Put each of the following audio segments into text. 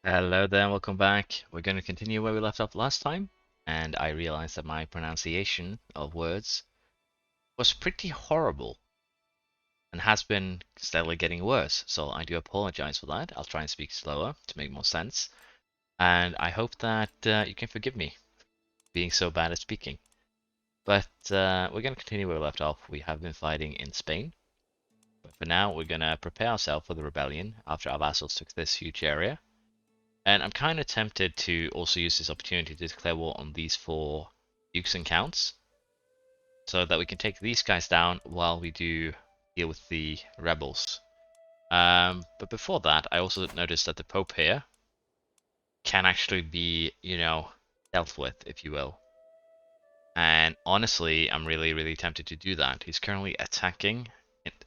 Hello there, and welcome back. We're going to continue where we left off last time, and I realized that my pronunciation of words was pretty horrible and has been steadily getting worse, so I do apologize for that. I'll try and speak slower to make more sense, and I hope that you can forgive me being so bad at speaking. But we're going to continue where we left off. We have been fighting in Spain, but for now we're going to prepare ourselves for the rebellion after our vassals took this huge area. And I'm kind of tempted to also use this opportunity to declare war on these four dukes and counts, so that we can take these guys down while we do deal with the rebels. But before that, I also noticed that the Pope here can actually be, dealt with, if you will. And honestly, I'm really tempted to do that. He's currently attacking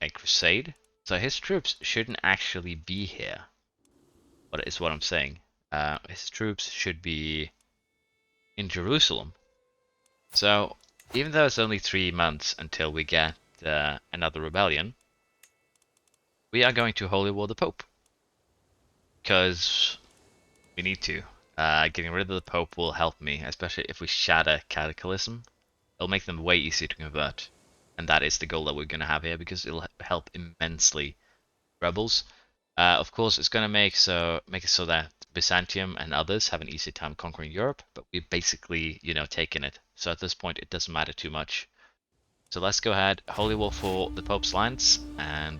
a crusade, so his troops shouldn't actually be here. What is what I'm saying. His troops should be in Jerusalem. So, even though it's only 3 months until we get another rebellion, we are going to holy war the Pope. Because we need to. Getting rid of the Pope will help me, especially if we shatter Cataclysm. It'll make them way easier to convert. And that is the goal that we're going to have here, because it'll help immensely rebels. Of course, it's going to make it so that Byzantium and others have an easy time conquering Europe, but we've basically, taken it. So at this point, it doesn't matter too much. So let's go ahead, holy war for the Pope's lands, and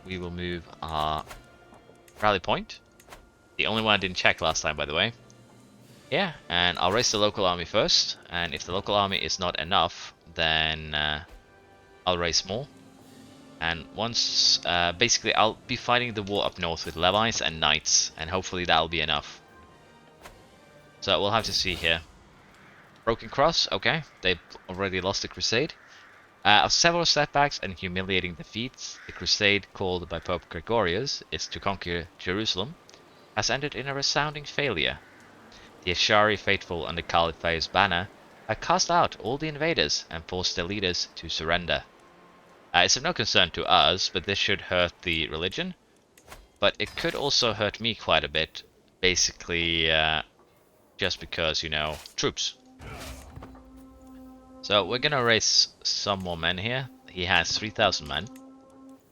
we will move our rally point. The only one I didn't check last time, by the way. Yeah, and I'll raise the local army first, and if the local army is not enough, then I'll raise more. And once, basically, I'll be fighting the war up north with Levites and Knights, and hopefully that'll be enough. So we'll have to see here. Broken Cross, okay, they've already lost the Crusade. Of several setbacks and humiliating defeats, the crusade called by Pope Gregorius is to conquer Jerusalem has ended in a resounding failure. The Ashari faithful under Caliphae's banner have cast out all the invaders and forced their leaders to surrender. It's of no concern to us, but this should hurt the religion. But it could also hurt me quite a bit, basically just because, troops. So we're gonna raise some more men here. He has 3,000 men.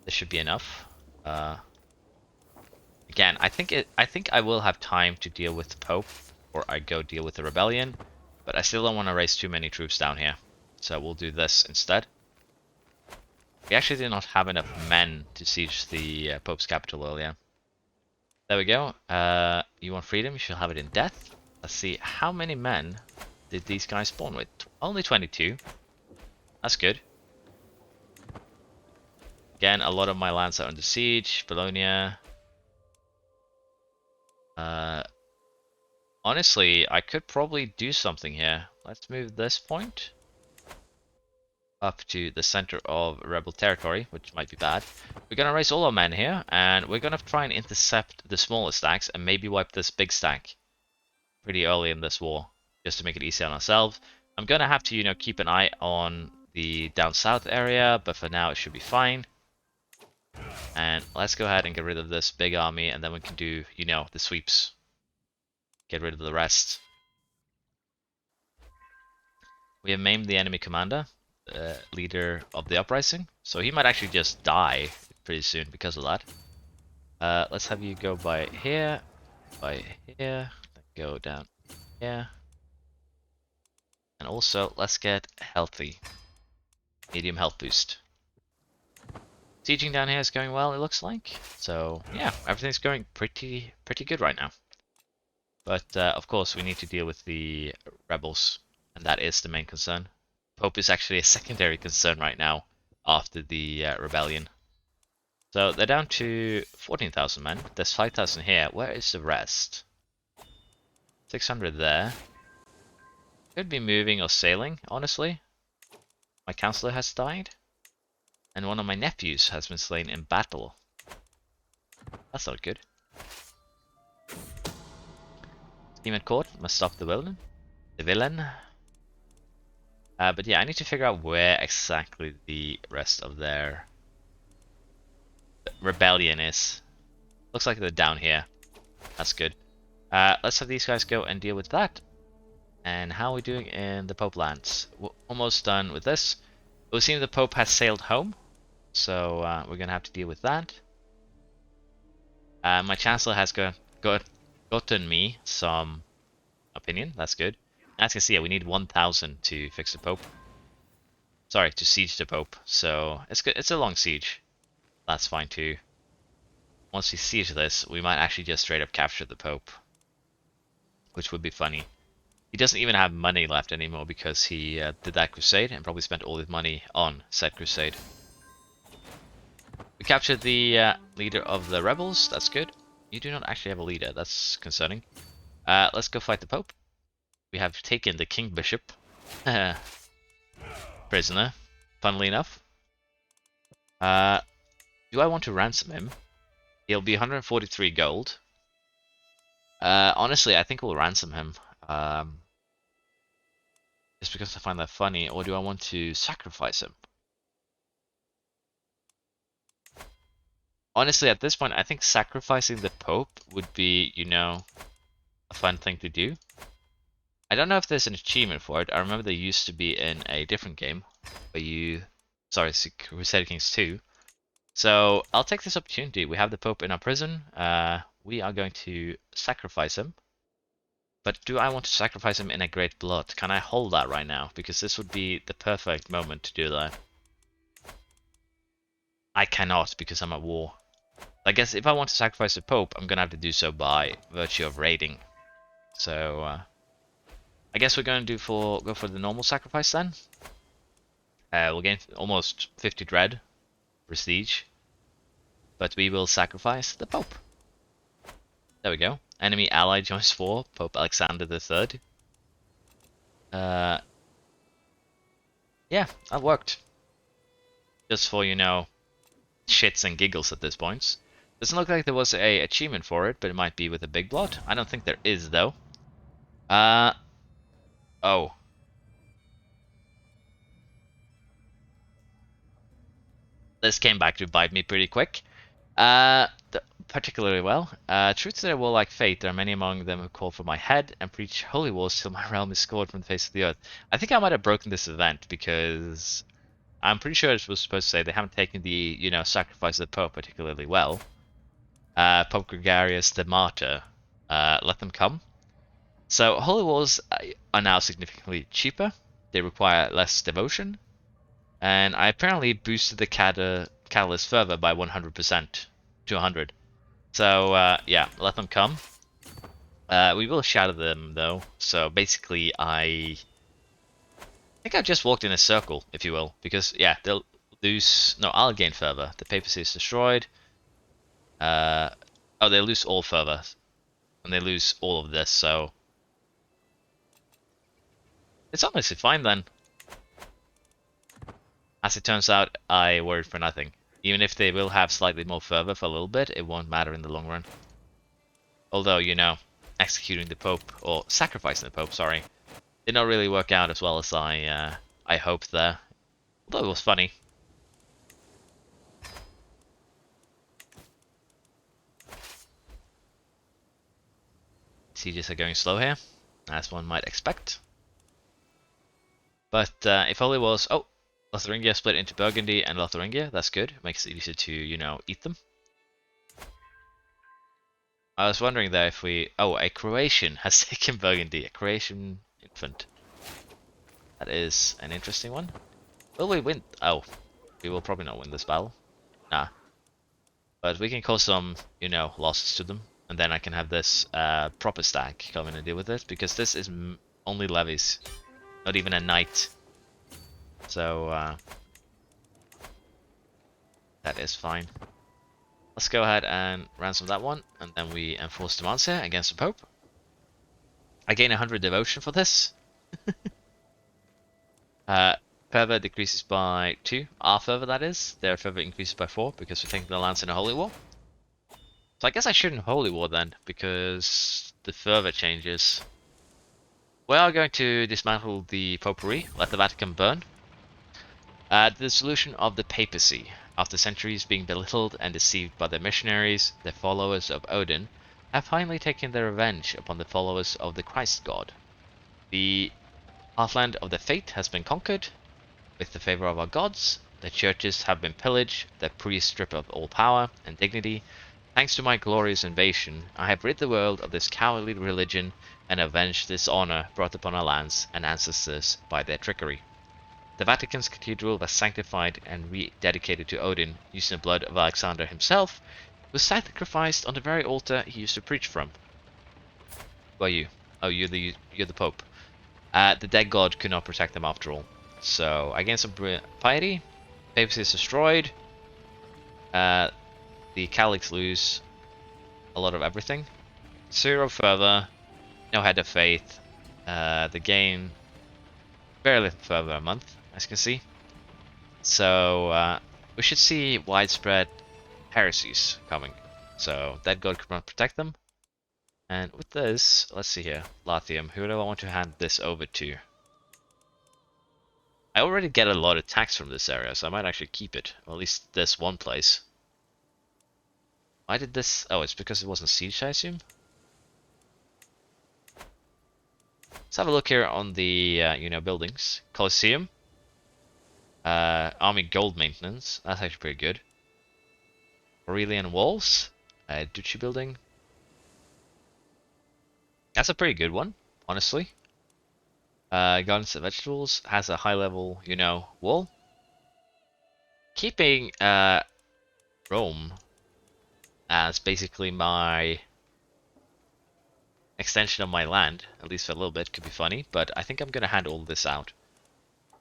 This should be enough. Again, I think I will have time to deal with the Pope, or I go deal with the rebellion, but I still don't want to raise too many troops down here. So we'll do this instead. We actually did not have enough men to siege the Pope's capital earlier. There we go. You want freedom? You should have it in death. Let's see, how many men did these guys spawn with? Only 22. That's good. Again, a lot of my lands are under siege. Bologna. Honestly, I could probably do something here. Let's move this point up to the center of rebel territory, which might be bad. We're gonna raise all our men here, and we're gonna try and intercept the smaller stacks and maybe wipe this big stack pretty early in this war, just to make it easy on ourselves. I'm gonna have to, keep an eye on the down south area, but for now it should be fine. And let's go ahead and get rid of this big army, and then we can do, the sweeps. Get rid of the rest. We have maimed the enemy commander, leader of the uprising, so he might actually just die pretty soon because of that. Let's have you go by here, then go down here. And also, let's get healthy. Medium health boost. Sieging down here is going well, it looks like. So, yeah, everything's going pretty good right now. But, of course, we need to deal with the rebels, and that is the main concern. Pope is actually a secondary concern right now, after the rebellion. So, they're down to 14,000 men. There's 5,000 here. Where is the rest? 600 there. Could be moving or sailing, honestly. My counselor has died. And one of my nephews has been slain in battle. That's not good. Team at court must stop the villain. But yeah, I need to figure out where exactly the rest of their rebellion is. Looks like they're down here. That's good. Let's have these guys go and deal with that. And how are we doing in the Pope lands? We're almost done with this. It would seem the Pope has sailed home, so we're gonna have to deal with that. My Chancellor has gotten me some opinion. That's good. As you can see, we need 1,000 to fix the Pope. Sorry, to siege the Pope. So it's good. It's a long siege. That's fine too. Once we siege this, we might actually just straight up capture the Pope, which would be funny. He doesn't even have money left anymore because he did that crusade and probably spent all his money on said crusade. We captured the leader of the rebels. That's good. You do not actually have a leader. That's concerning. Let's go fight the Pope. We have taken the King Bishop prisoner, funnily enough. Do I want to ransom him? He'll be 143 gold. Honestly, I think we'll ransom him. Just because I find that funny, or do I want to sacrifice him? Honestly, at this point, I think sacrificing the Pope would be, you know, a fun thing to do. I don't know if there's an achievement for it. I remember there used to be in a different game where you... Sorry, Crusader Kings 2. So, I'll take this opportunity. We have the Pope in our prison. We are going to sacrifice him. But do I want to sacrifice him in a great blood? Can I hold that right now? Because this would be the perfect moment to do that. I cannot because I'm at war. I guess if I want to sacrifice the Pope, I'm gonna have to do so by virtue of raiding. So, I guess we're going to go for the normal sacrifice then. We'll gain almost 50 dread prestige, but we will sacrifice the Pope. There we go. Enemy ally joins war. Pope Alexander III. Yeah, that worked. Just for, you know, shits and giggles at this point. Doesn't look like there was a achievement for it, but it might be with a big blood. I don't think there is though. Oh. This came back to bite me pretty quick. Particularly well. Truth that will like fate, there are many among them who call for my head and preach holy wars till my realm is scored from the face of the earth. I think I might have broken this event because I'm pretty sure it was supposed to say they haven't taken the, you know, sacrifice of the Pope particularly well. Pope Gregarious the Martyr. Let them come. So holy wars are now significantly cheaper. They require less devotion. And I apparently boosted the catalyst further by 100% to 100. So yeah, let them come. We will shatter them though. So basically, I think I've just walked in a circle, if you will, because yeah, they'll lose. No, I'll gain further. The papacy is destroyed. Oh, they lose all further, and they lose all of this. So it's honestly fine then. As it turns out, I worried for nothing. Even if they will have slightly more fervor for a little bit, it won't matter in the long run. Although, you know, executing the Pope, or sacrificing the Pope, sorry, did not really work out as well as I hoped there. Although it was funny. Sieges are going slow here, as one might expect. But if only was... Oh! Lotharingia split into Burgundy and Lotharingia. That's good. Makes it easier to, you know, eat them. I was wondering though if we... Oh, a Croatian has taken Burgundy. A Croatian infant. That is an interesting one. Will we win? Oh, we will probably not win this battle. Nah. But we can cause some, you know, losses to them. And then I can have this proper stack come in and deal with it. Because this is only levies. Not even a knight. So, that is fine. Let's go ahead and ransom that one, and then we enforce demands here against the Pope. I gain 100 devotion for this. Fervor decreases by 2. Our fervor, that is. Their fervor increases by 4, because we're taking the lands in a holy war. So I guess I shouldn't holy war then, because the fervor changes. We are going to dismantle the Popery, let the Vatican burn. The dissolution of the Papacy. After centuries being belittled and deceived by the missionaries, the followers of Odin, have finally taken their revenge upon the followers of the Christ God. The heartland of the Faith has been conquered. With the favor of our gods, the churches have been pillaged, the priests stripped of all power and dignity. Thanks to my glorious invasion, I have rid the world of this cowardly religion and avenged dishonor brought upon our lands and ancestors by their trickery. The Vatican's cathedral was sanctified and rededicated to Odin, using the blood of Alexander himself, who was sacrificed on the very altar he used to preach from. Who are you? Oh, you're the Pope. The dead god could not protect them after all. So, against some piety, Papacy is destroyed. The Catholics lose a lot of everything. Zero further, no head of faith. They gain very little further a month, as you can see. So we should see widespread heresies coming. So that god could not protect them. And with this, let's see here, Latium, who do I want to hand this over to? I already get a lot of tax from this area, so I might actually keep it. Or at least this one place. Why did this? Oh, it's because it wasn't sieged, I assume? Let's have a look here on the, buildings. Colosseum. Army gold maintenance. That's actually pretty good. Aurelian walls. Duchy building. That's a pretty good one, honestly. Gardens of Vegetables has a high level, wall. Keeping Rome as basically my extension of my land, at least for a little bit, could be funny, but I think I'm going to hand all this out.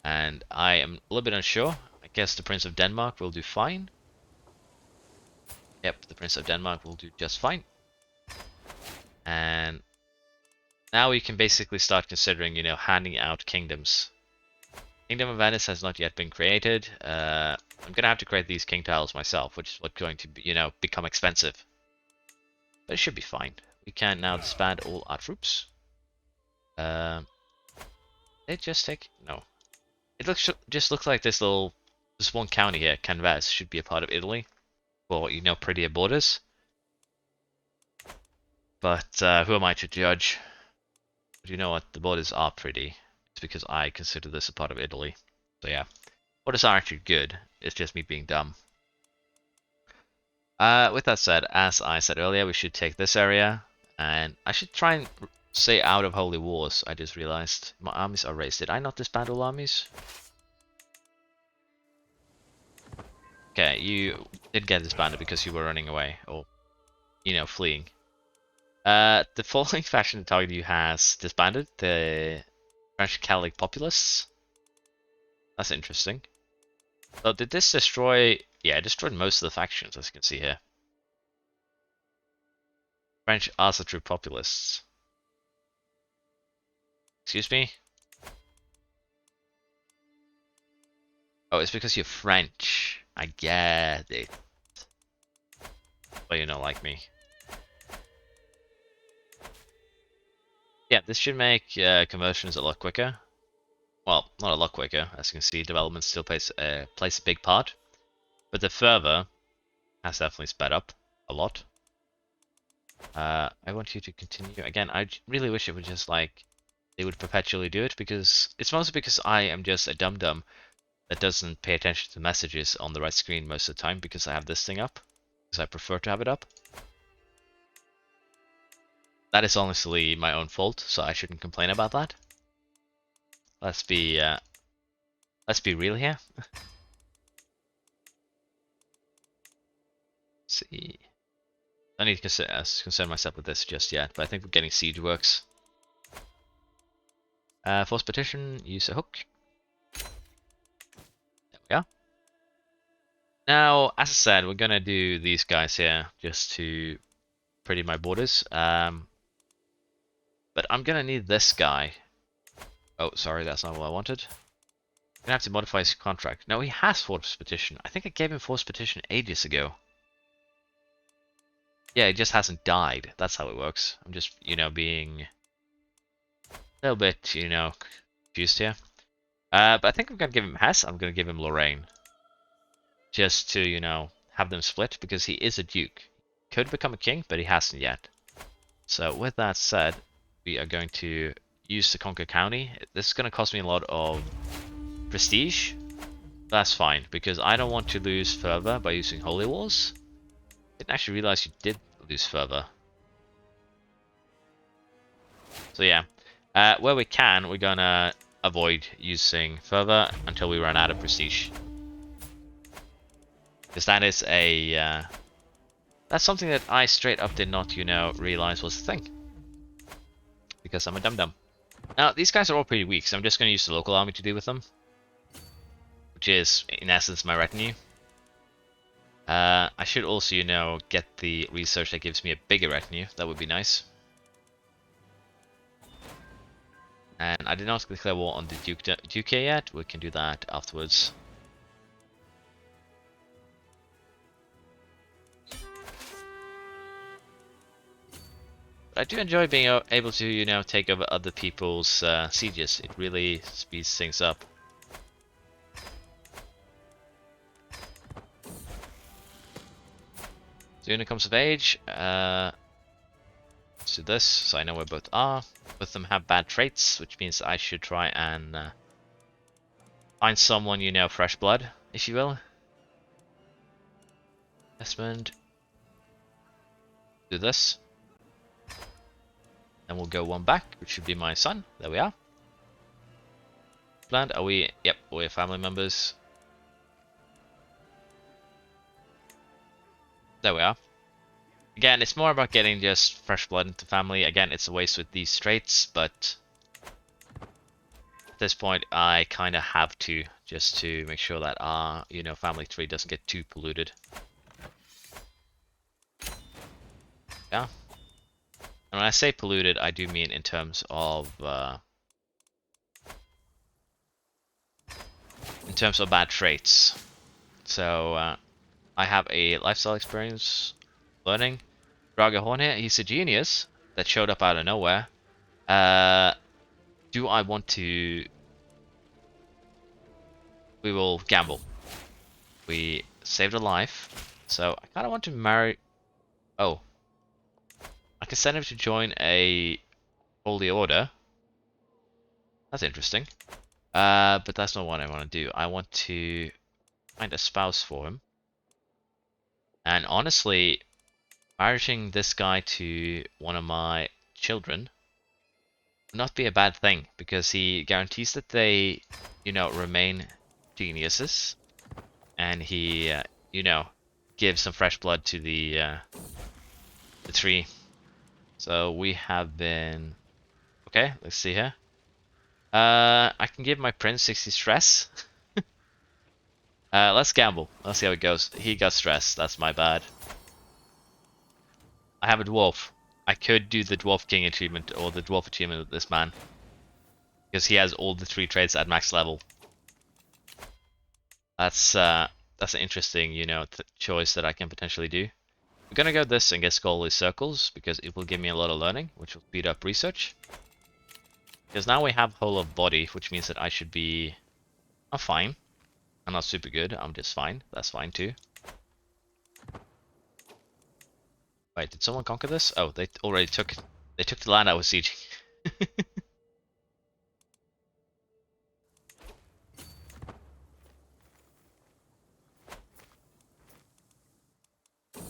And I am a little bit unsure. I guess the Prince of Denmark will do fine. Yep, the Prince of Denmark will do just fine. And now we can basically start considering, handing out kingdoms. Kingdom of Venice has not yet been created. I'm going to have to create these king tiles myself, which is what's going to, become expensive. But it should be fine. We can now disband all our troops. They just take... No. It just looks like this one county here, Canvas, should be a part of Italy. For, prettier borders. But who am I to judge? But you know what? The borders are pretty. It's because I consider this a part of Italy. So yeah. Borders are actually good. It's just me being dumb. With that said, as I said earlier, we should take this area. And I should try and stay out of holy wars. I just realized my armies are raised. Did I not disband all armies? Okay, you did get disbanded because you were running away. Or, fleeing. The following faction target you has disbanded. The French Catholic Populists. That's interesting. So did this destroy... Yeah, it destroyed most of the factions, as you can see here. French Arsa Populists. Excuse me? Oh, it's because you're French. I get it. Well, you don't like me. Yeah, this should make conversions a lot quicker. Well, not a lot quicker. As you can see, development still plays a big part. But the fervor has definitely sped up a lot. I want you to continue. Again, I really wish it would just they would perpetually do it, because it's mostly because I am just a dum-dum that doesn't pay attention to messages on the right screen most of the time, because I have this thing up. Because I prefer to have it up. That is honestly my own fault, so I shouldn't complain about that. Let's be real here. See. I don't need to concern myself with this just yet, but I think we're getting siege works. Force petition, use a hook. There we are. Now, as I said, we're gonna do these guys here just to pretty my borders. But I'm gonna need this guy. Oh, sorry, that's not what I wanted. I'm gonna have to modify his contract. No, he has force petition. I think I gave him force petition ages ago. Yeah, it just hasn't died. That's how it works. I'm just, being a little bit, confused here. But I think I'm gonna give him Hesse. I'm gonna give him Lorraine. Just to, have them split, because he is a duke. Could become a king, but he hasn't yet. So with that said, we are going to use the Conquer County. This is going to cost me a lot of prestige. That's fine, because I don't want to lose fervor by using Holy Wars. Didn't actually realize you did lose fervor. So yeah, where we can, we're gonna avoid using fervor until we run out of prestige. Because that is a, that's something that I straight up did not, realize was a thing. Because I'm a dum-dum. Now, these guys are all pretty weak, so I'm just gonna use the local army to deal with them. Which is, in essence, my retinue. I should also, get the research that gives me a bigger retinue. That would be nice. And I did not declare war on the Duke yet. We can do that afterwards. But I do enjoy being able to, take over other people's sieges. It really speeds things up. Zuna comes of age. Let's do this, so I know where both are. Both of them have bad traits, which means I should try and find someone, fresh blood, if you will. Desmond. Do this. Then we'll go one back, which should be my son. There we are. Planned, are we? Yep, we're family members. There we are. Again, it's more about getting just fresh blood into family. Again, it's a waste with these traits, but at this point, I kind of have to, just to make sure that our, family tree doesn't get too polluted. Yeah. And when I say polluted, I do mean in terms of bad traits. So I have a lifestyle experience learning. Dragahorn here, he's a genius that showed up out of nowhere. Do I want to? We will gamble. We saved a life, so I kind of want to marry. Oh, I can send him to join a holy order. That's interesting. But that's not what I want to do. I want to find a spouse for him. And honestly, marrying this guy to one of my children would not be a bad thing, because he guarantees that they, remain geniuses, and he, gives some fresh blood to the tree. So we have been... Okay, let's see here. I can give my prince 60 stress. Let's gamble. Let's see how it goes. He got stress. That's my bad. I have a dwarf. I could do the dwarf king achievement or the dwarf achievement with this man, because he has all the 3 traits at max level. That's an interesting, choice that I can potentially do. We're gonna go this and get scholarly circles, because it will give me a lot of learning, which will speed up research. Because now we have whole of body, which means that I should be... I'm fine. I'm not super good, I'm just fine. That's fine too. Wait, did someone conquer this? Oh, they already took... They took the land I was sieging.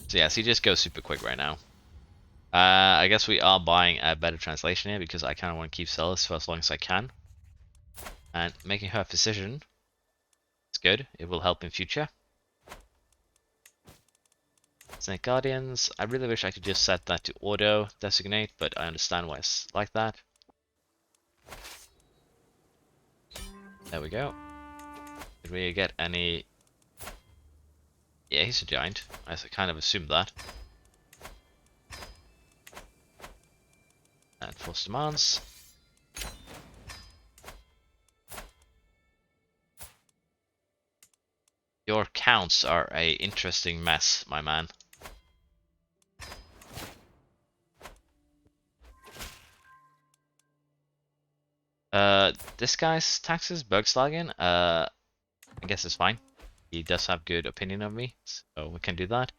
So yeah, siege just goes super quick right now. I guess we are buying a better translation here, because I kind of want to keep Celis for as long as I can. And making her a physician, it's good. It will help in future. Snake Guardians, I really wish I could just set that to auto designate, but I understand why it's like that. There we go. Did we get any... Yeah, he's a giant. I kind of assumed that. And force demands. Your counts are a interesting mess, my man. This guy's taxes, Bergslagen, I guess it's fine. He does have good opinion of me, so we can do that.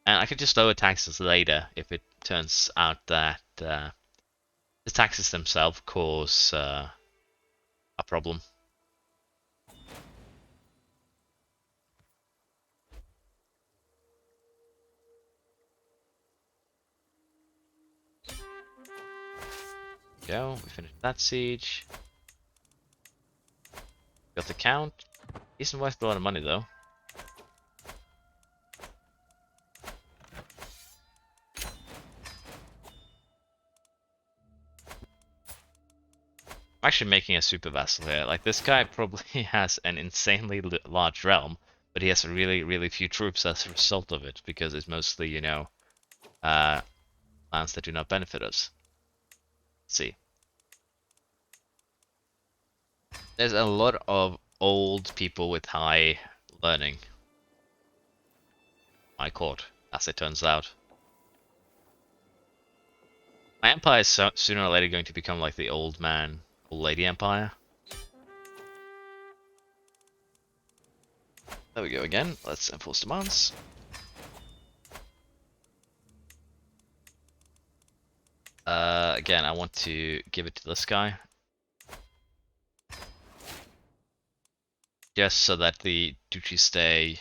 And I can just lower taxes later if it turns out that the taxes themselves cause a problem. Go, we finished that siege. Got the count. Isn't worth a lot of money though. I'm actually making a super vassal here. Like, this guy probably has an insanely large realm, but he has really, really few troops as a result of it, because it's mostly, you know, lands that do not benefit us. Let's see. There's a lot of old people with high learning. My court, as it turns out. My empire is sooner or later going to become like the old man, old lady empire. There we go again. Let's enforce demands. Again, I want to give it to this guy. Just so that the duchies stay,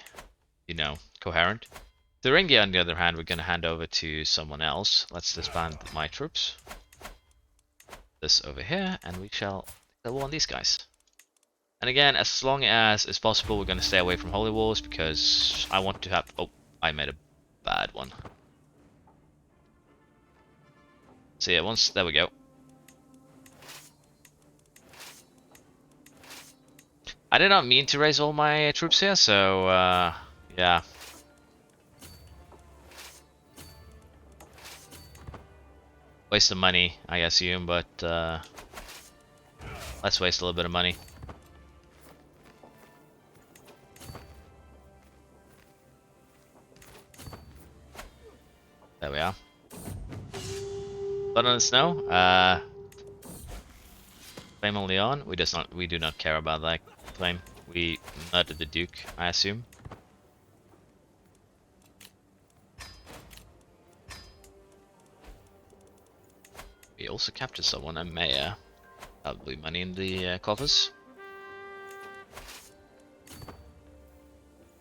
you know, coherent. Thuringia, on the other hand, we're going to hand over to someone else. Let's disband my troops. This over here, and we shall kill on these guys. And again, as long as it's possible, we're going to stay away from holy wars, because I want to have... Oh, I made a bad one. So yeah, once... There we go. I did not mean to raise all my troops here, so yeah. Waste of money, I assume, but let's waste a little bit of money. There we are. Blood on the snow. Claim only on. We do not care about that claim. We murdered the Duke, I assume. We also captured someone, a mayor. Probably money in the coffers.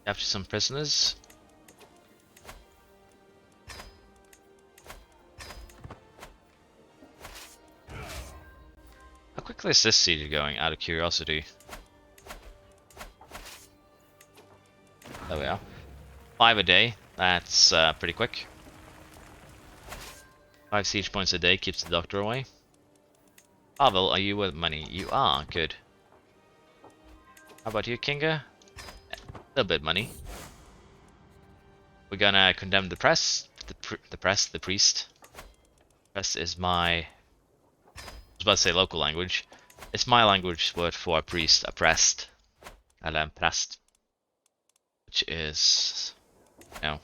Captured some prisoners. How quickly is this siege going, out of curiosity? There we are. 5 a day, that's pretty quick. 5 siege points a day keeps the doctor away. Pavel, are you with money? You are, good. How about you, Kinga? A little bit of money. We're gonna condemn the press. The priest. Press is my... I was about to say local language. It's my language word for a priest, oppressed. Eller präst. Which is... you know...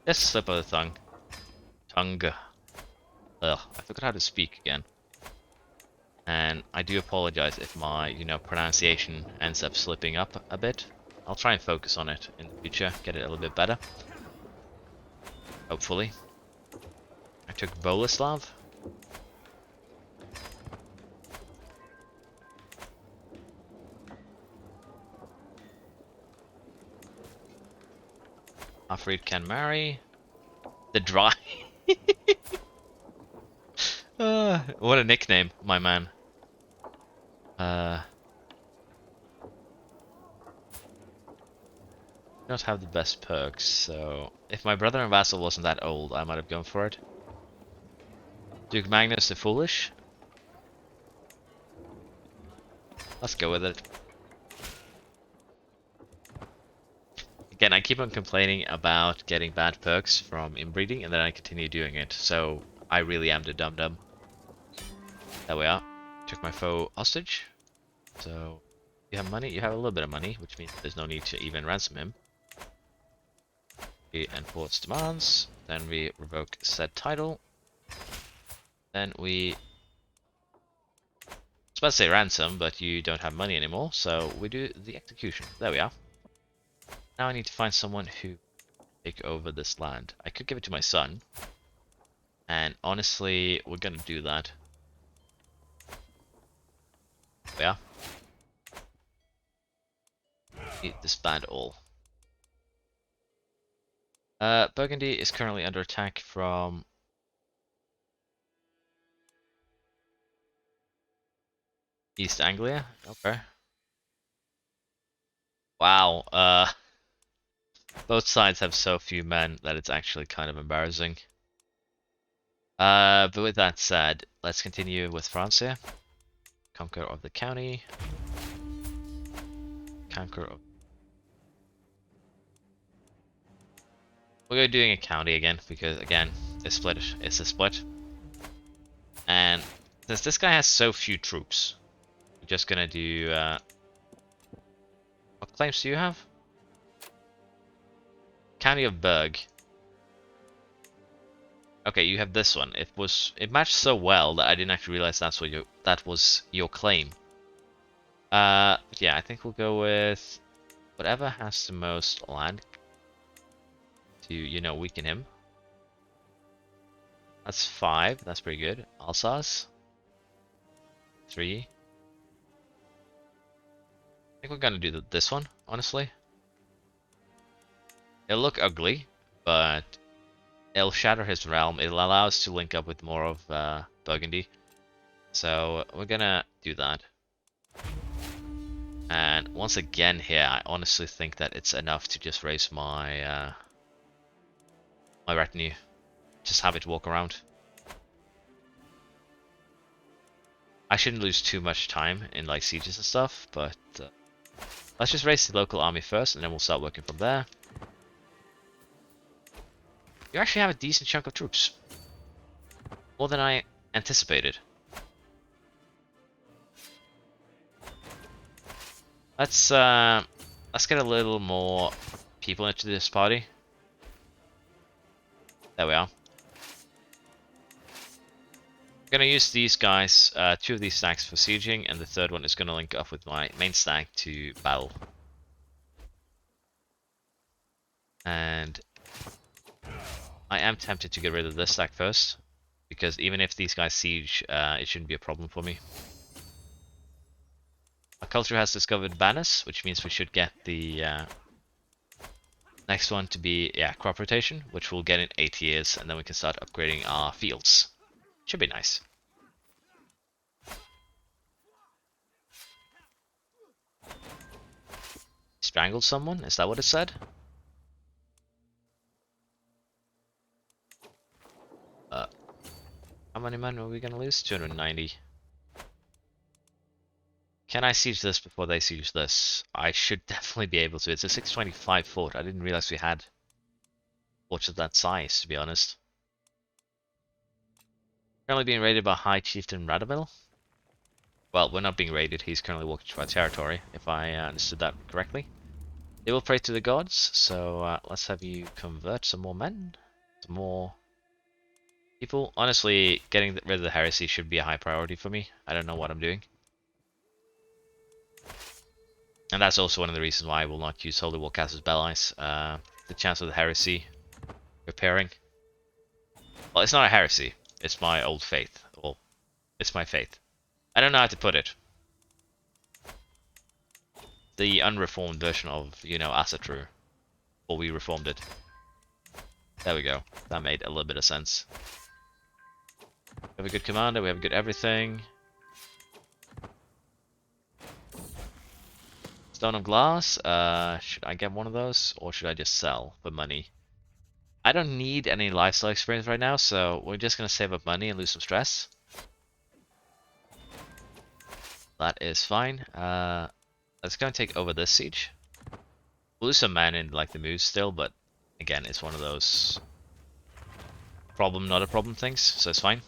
just a slip of the tongue. Ugh, I forgot how to speak again. And I do apologize if my, you know, pronunciation ends up slipping up a bit. I'll try and focus on it in the future, get it a little bit better. Hopefully. I took Boleslav. Afrid can marry. The Dry. What a nickname, my man. Not have the best perks, so if my brother and vassal wasn't that old, I might have gone for it. Duke Magnus the Foolish. Let's go with it. Again, I keep on complaining about getting bad perks from inbreeding, and then I continue doing it, so I really am the dum-dum. There we are. Took my foe hostage. So, you have money? You have a little bit of money, which means there's no need to even ransom him. We enforce demands, then we revoke said title. Then we... I was about to say ransom, but you don't have money anymore, so we do the execution. There we are. Now I need to find someone who take over this land. I could give it to my son. And honestly, we're gonna do that. Yeah. Disband all. Burgundy is currently under attack from East Anglia. Okay. Wow. Both sides have so few men that it's actually kind of embarrassing. But with that said, let's continue with France here. Conquer of the county. Conquer of... We're doing a county again, because again, it's a split. And since this guy has so few troops, we're just gonna do, what claims do you have? County of Berg. Okay, you have this one. It matched so well that I didn't actually realize that was your claim. But yeah, I think we'll go with whatever has the most land to, you know, weaken him. That's 5. That's pretty good. Alsace. 3. I think we're gonna do this one, honestly. It'll look ugly, but it'll shatter his realm. It'll allow us to link up with more of Burgundy. So we're gonna do that. And once again here, I honestly think that it's enough to just raise my my retinue. Just have it walk around. I shouldn't lose too much time in like sieges and stuff, but let's just raise the local army first, and then we'll start working from there. You actually have a decent chunk of troops. More than I anticipated. Let's get a little more people into this party. There we are. I'm gonna use these guys, 2 of these stacks for sieging, and the third one is gonna link up with my main stack to battle. And I am tempted to get rid of this stack first, because even if these guys siege, it shouldn't be a problem for me. Our culture has discovered banners, which means we should get the next one to be, yeah, crop rotation, which we'll get in 8 years, and then we can start upgrading our fields. Should be nice. Strangled someone? Is that what it said? How many men are we gonna lose? 290. Can I siege this before they siege this? I should definitely be able to. It's a 625 fort. I didn't realize we had forts of that size, to be honest. Currently being raided by High Chieftain Radamil. Well, we're not being raided. He's currently walking to our territory, if I understood that correctly. They will pray to the gods, so let's have you convert some more men. Some more people. Honestly, getting rid of the heresy should be a high priority for me. I don't know what I'm doing. And that's also one of the reasons why I will not use Holy War Castle's Bellies. The chance of the heresy repairing. Well, it's not a heresy. It's my old faith. Well, it's my faith. I don't know how to put it. The unreformed version of, you know, Asatru. Or we reformed it. There we go. That made a little bit of sense. We have a good commander, we have a good everything. Stone of Glass, should I get one of those? Or should I just sell for money? I don't need any lifestyle experience right now, so we're just gonna save up money and lose some stress. That is fine. Let's go and take over this siege. We'll lose some men in like the moves still, but again, it's one of those problem, not a problem things, so it's fine.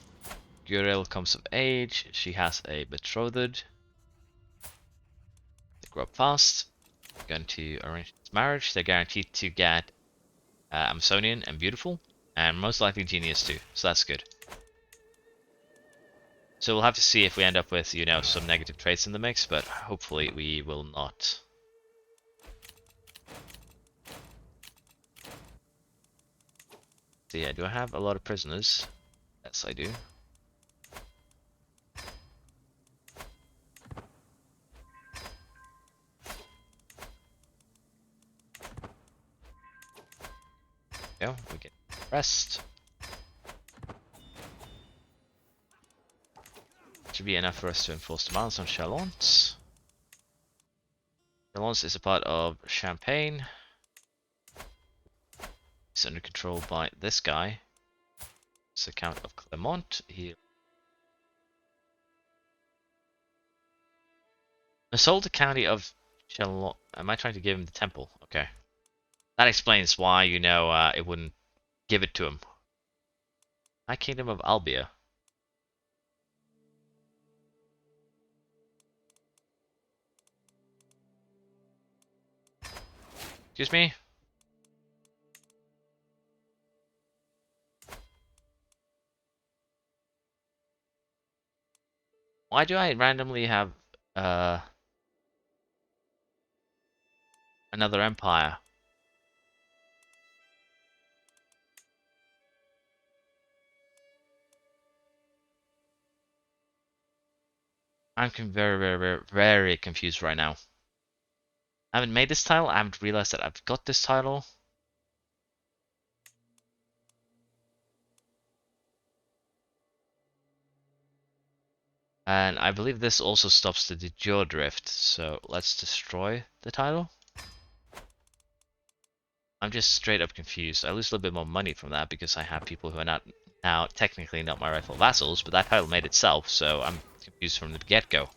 Guriel comes of age. She has a betrothed. They grow up fast. They're going to arrange this marriage. They're guaranteed to get Amazonian and beautiful, and most likely genius too. So that's good. So we'll have to see if we end up with, you know, some negative traits in the mix, but hopefully we will not. So yeah, do I have a lot of prisoners? Yes, I do. Yeah, we get rest. Should be enough for us to enforce demands on Chalons. Chalons is a part of Champagne. It's under control by this guy. It's the Count of Clermont. He sold the county of Chalon. Am I trying to give him the temple? Okay. That explains why, you know, it wouldn't give it to him. My Kingdom of Albia. Excuse me? Why do I randomly have another empire? I'm very confused right now. I haven't made this title. I haven't realized that I've got this title. And I believe this also stops the de jure drift. So let's destroy the title. I'm just straight up confused. I lose a little bit more money from that because I have people who are not now technically not my rightful vassals, but that title made itself, so I'm confused from the get-go.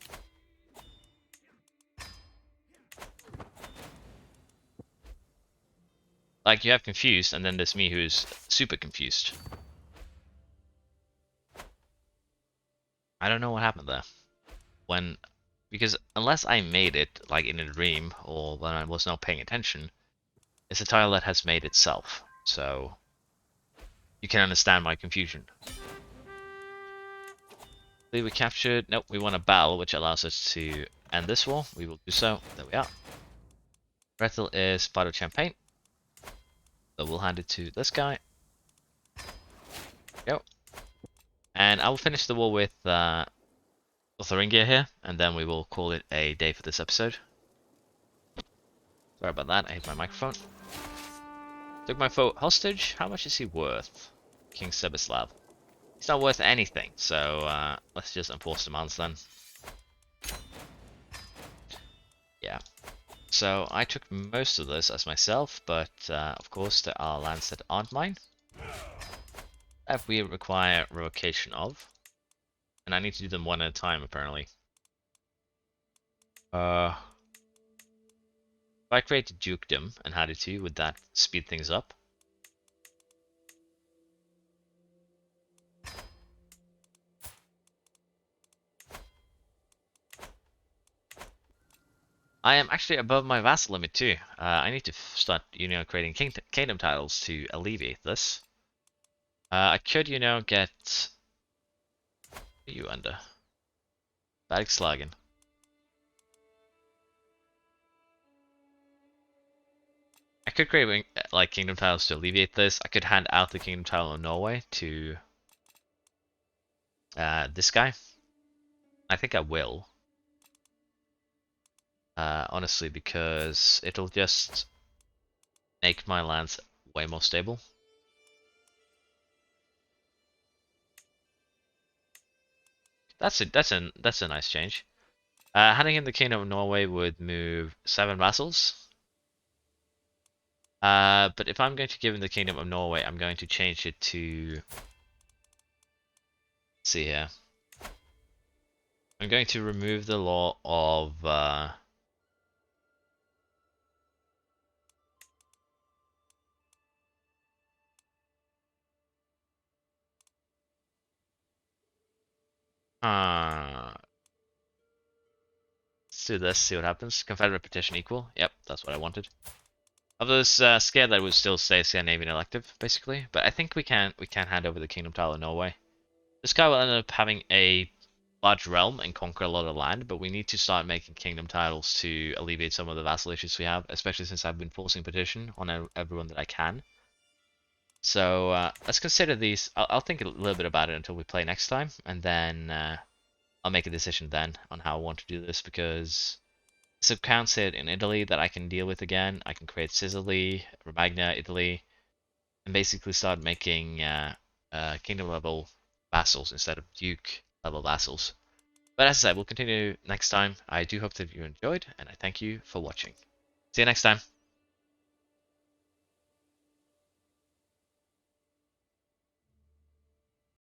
Like, you have confused, and then there's me who's super confused. I don't know what happened there. Because unless I made it, like in a dream, or when I was not paying attention, it's a tile that has made itself, so you can understand my confusion. We captured, nope, we won a battle, which allows us to end this war. We will do so. There we are. Gretel is part of Champagne. So we'll hand it to this guy. Go. And I will finish the war with Lotharingia here, and then we will call it a day for this episode. Sorry about that, I hit my microphone. Took my foe hostage. How much is he worth? King Sebislav. He's not worth anything, so let's just enforce demands then. Yeah. So I took most of this as myself, but of course there are lands that aren't mine. That we require revocation of. And I need to do them one at a time, apparently. If I create a dukedom and had it to you, would that speed things up? I am actually above my vassal limit too. I need to start, you know, creating kingdom titles to alleviate this. I could, you know, get you under Bergslagen. I could create like kingdom titles to alleviate this. I could hand out the kingdom title of Norway to this guy. I think I will. Honestly, because it'll just make my lands way more stable. That's a nice change. Handing him the Kingdom of Norway would move 7 vassals. But if I'm going to give him the Kingdom of Norway, I'm going to change it to... Let's see here. I'm going to remove the law of... let's do this, see what happens. Confederate petition equal. Yep, that's what I wanted. I was scared that it would still stay Scandinavian elective, basically. But I think we can hand over the Kingdom tile of Norway. This guy will end up having a large realm and conquer a lot of land, but we need to start making kingdom titles to alleviate some of the vassal issues we have, especially since I've been forcing petition on everyone that I can. So let's consider these. I'll think a little bit about it until we play next time, and then I'll make a decision then on how I want to do this, because subcounts it in Italy that I can deal with again. I can create Sicily, Romagna, Italy, and basically start making kingdom level vassals instead of duke level vassals. But as I said, we'll continue next time. I do hope that you enjoyed, and I thank you for watching. See you next time.